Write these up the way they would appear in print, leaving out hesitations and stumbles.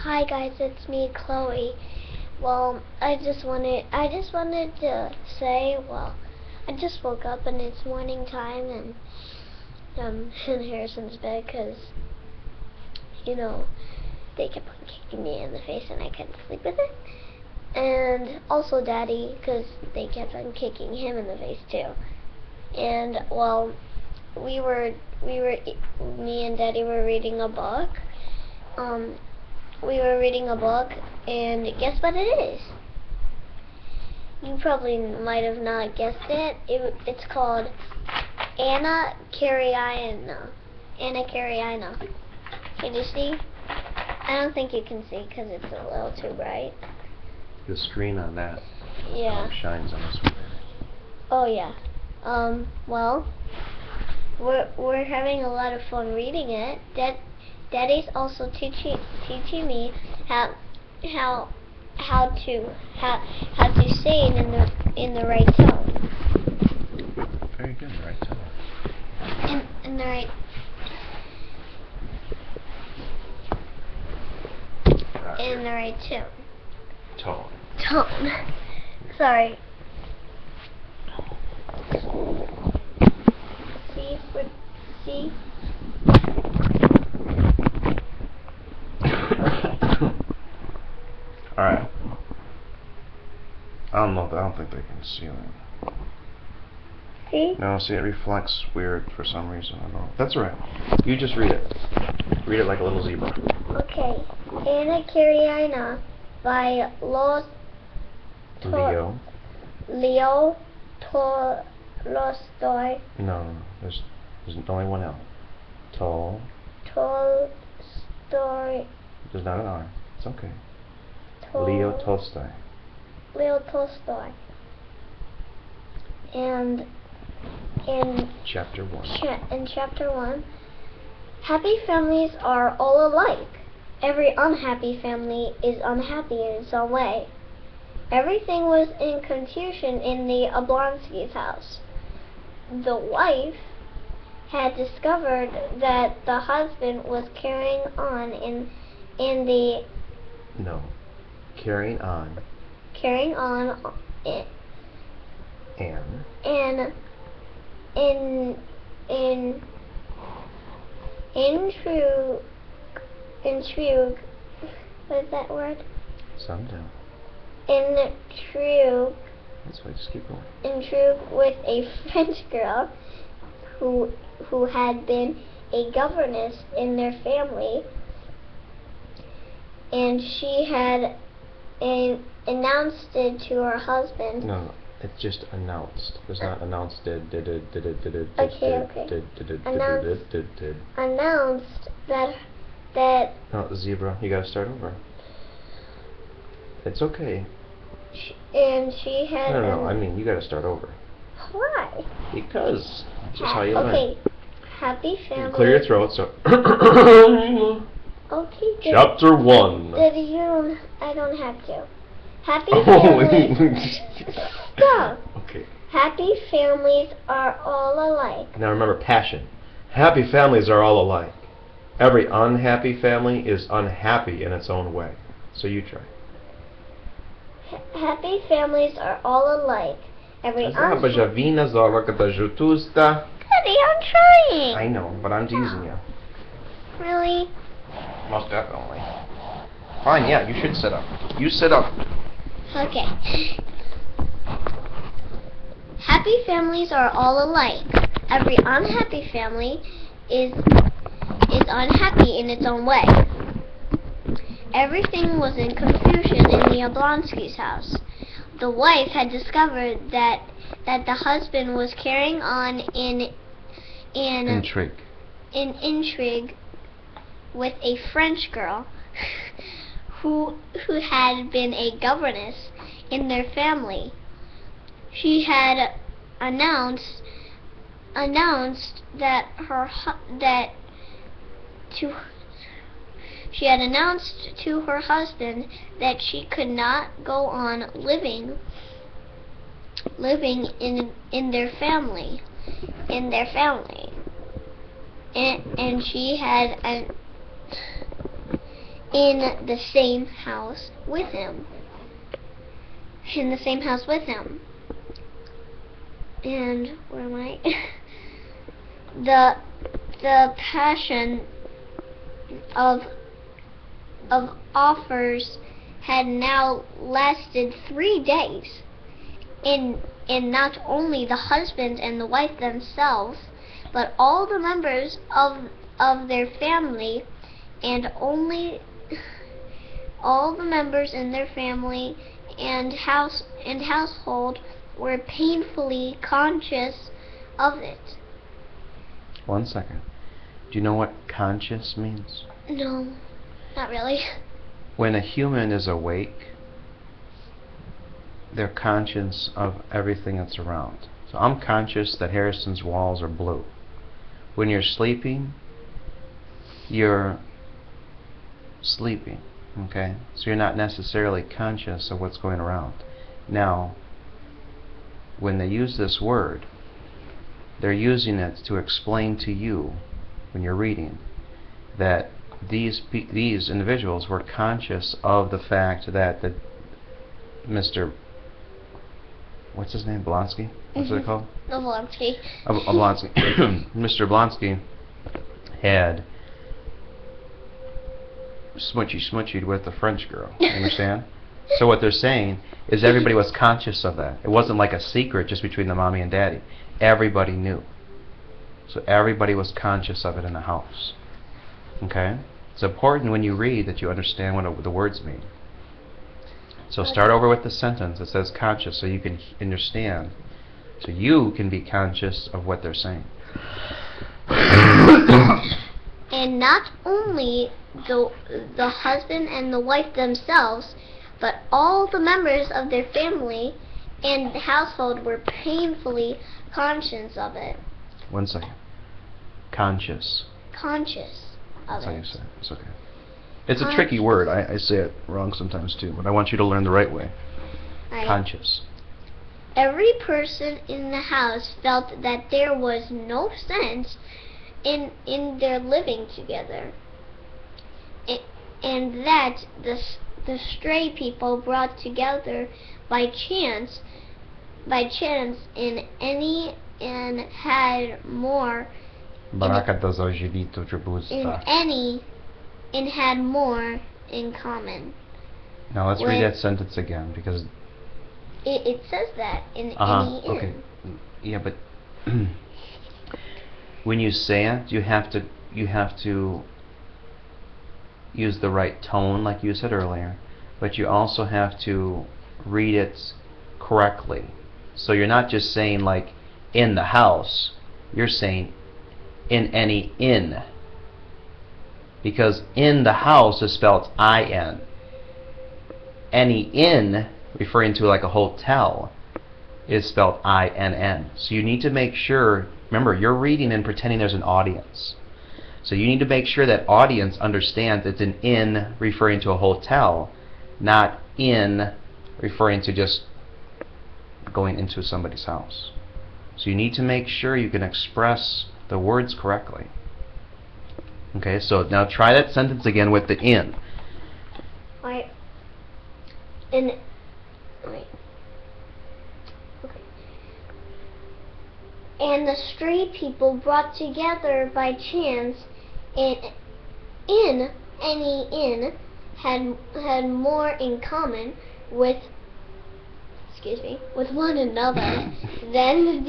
Hi guys, it's me, Chloe. Well, I just wanted to say, I just woke up and it's morning time and I'm in Harrison's bed because, they kept on kicking me in the face and I couldn't sleep with it. And also Daddy, because they kept on kicking him in the face too. And me and Daddy were reading a book. We were reading a book, and guess what it is? You probably might have not guessed it. It's called Anna Karenina. Anna Karenina. Can you see? I don't think you can see because it's a little too bright. The screen on that shines on this one. Oh yeah. We're having a lot of fun reading it. Daddy's also teaching me how to say it in the right tone. Very good, right tone. In the right. In the right tone. Tone. Sorry. See. Alright. I don't think they can see that. See? No, see, it reflects weird for some reason. I don't know. That's alright. You just read it. Read it like a little zebra. Okay. Anna Karenina by Leo Tolstoy. No, there's only one L. Tolstoy. There's not an R. It's okay. Leo Tolstoy. Leo Tolstoy. And in Chapter 1. In Chapter 1, happy families are all alike. Every unhappy family is unhappy in its own way. Everything was in confusion in the Oblonsky's house. The wife had discovered that the husband was carrying on in the carrying on intrigue. What is that word? Sounds out. Intrigue. That's why, just keep going. Intrigue with a French girl who had been a governess in their family, and she had announced it to her husband. No, it's just announced. It's not announced. Okay. Announced that. No, zebra. You gotta start over. It's okay. And she had. No. I mean, you gotta start over. Why? Because it's just how you learn. Okay. Happy family. Clear your throat. So. Okay. Chapter 1. I don't have to. Happy families. Stop. Okay. Happy families are all alike. Now remember, passion. Happy families are all alike. Every unhappy family is unhappy in its own way. So you try. Happy families are all alike. Daddy, I'm trying. I know, but I'm teasing you. Really? Most definitely. Fine, yeah, you should sit up. You sit up. Okay. Happy families are all alike. Every unhappy family is unhappy in its own way. Everything was in confusion in the Oblonsky's house. The wife had discovered that the husband was carrying on in intrigue with a French girl who had been a governess in their family. She had announced to her husband that she could not go on living in their family. And she had in the same house with him. In the same house with him. And where am I? the passion of offers had now lasted 3 days. In not only the husband and the wife themselves, but all the members of their family, and only all the members in their family and household were painfully conscious of it. 1 second. Do you know what conscious means? No, not really. When a human is awake, they're conscious of everything that's around. So I'm conscious that Harrison's walls are blue. When you're sleeping, you're sleeping, okay? So you're not necessarily conscious of what's going around. Now, when they use this word, they're using it to explain to you, when you're reading, that these individuals were conscious of the fact that the Mr. What's his name? Blonsky? What's it called? Oblonsky. Oblonsky. Mr. Oblonsky had smoochy with the French girl. You understand? So what they're saying is everybody was conscious of that. It wasn't like a secret just between the mommy and daddy. Everybody knew. So everybody was conscious of it in the house. Okay? It's important when you read that you understand what the words mean. So start over with the sentence. It says conscious, so you can understand. So you can be conscious of what they're saying. And not only the husband and the wife themselves, but all the members of their family and household were painfully conscious of it. 1 second. Conscious. Conscious of That's how it. you say it. It's okay. It's a tricky word. I say it wrong sometimes too, but I want you to learn the right way. Right. Conscious. Every person in the house felt that there was no sense in their living together, and that the stray people brought together by chance in any and had more and had more in common. Now let's read that sentence again, because it says that in any in. Okay. Yeah, but when you say it, you have to use the right tone, like you said earlier, but you also have to read it correctly. So you're not just saying like in the house, you're saying in any inn. Because in the house is spelled I-N. Any inn, referring to like a hotel, is spelled I-N-N. So you need to make sure, remember, you're reading and pretending there's an audience. So you need to make sure that audience understands it's an inn referring to a hotel, not in referring to just going into somebody's house. So you need to make sure you can express the words correctly. Okay, so now try that sentence again with the in. Okay. And the stray people brought together by chance in any inn had more in common with one another than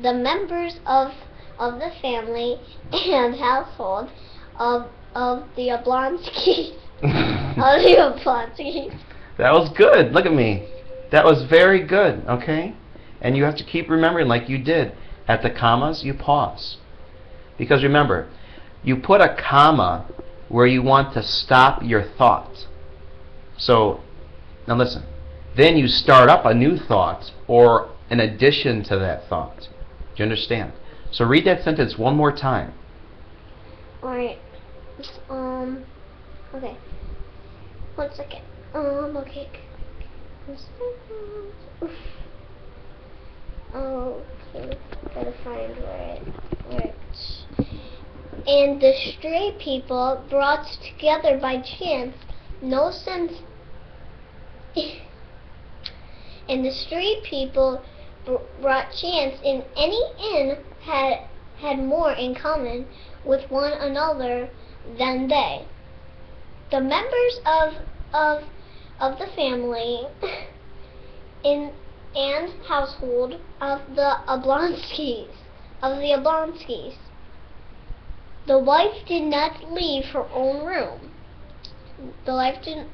the members of the family and household of the Oblonskys. That was good. Look at me. That was very good, okay? And you have to keep remembering, like you did. At the commas, you pause. Because remember, you put a comma where you want to stop your thought. So, now listen. Then you start up a new thought or an addition to that thought. Do you understand? So read that sentence one more time. Alright. Okay. 1 second. Okay. Okay, gotta find where it's. And the stray people brought together by chance, no sense. And the stray people brought chance in any inn had more in common with one another than they. The members of the family in and household of the Oblonskys. The wife did not leave her own room. The wife did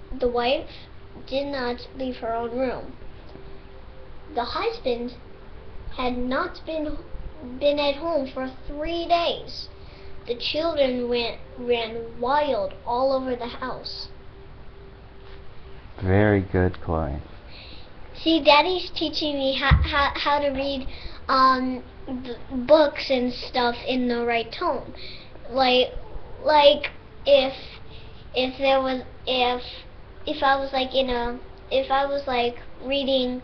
not leave her own room. The husband had not been at home for 3 days. The children ran wild all over the house. Very good, Chloe. See, Daddy's teaching me how to read books and stuff in the right tone. Like if I was like reading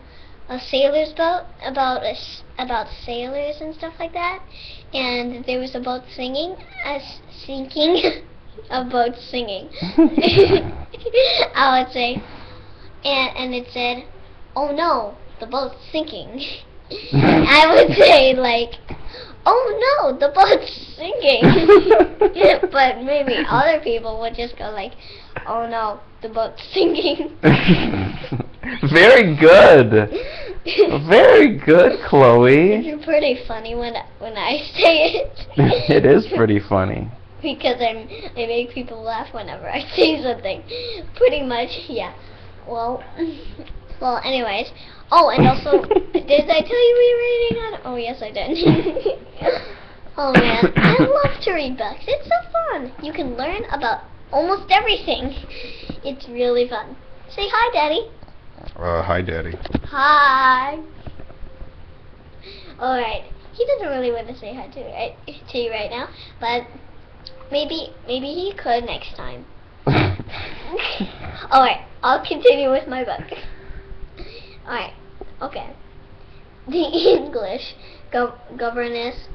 a sailor's boat about sailors and stuff like that, and there was a boat sinking, a boat singing. I would say, and it said, "Oh no, the boat's sinking." I would say like, "Oh no, the boat's sinking." But maybe other people would just go like, "Oh no, the boat's sinking." Very good. Very good, Chloe. It's pretty funny when I say it. It is pretty funny. Because I make people laugh whenever I say something. Pretty much, yeah. Well, anyways. Oh, and also, did I tell you we were reading on? Oh, yes, I did. Oh man, I love to read books. It's so fun. You can learn about almost everything. It's really fun. Say hi, Daddy. Hi, Daddy. Hi. All right. He doesn't really want to say hi to you right now, but maybe he could next time. All right. I'll continue with my book. All right. Okay. The English governess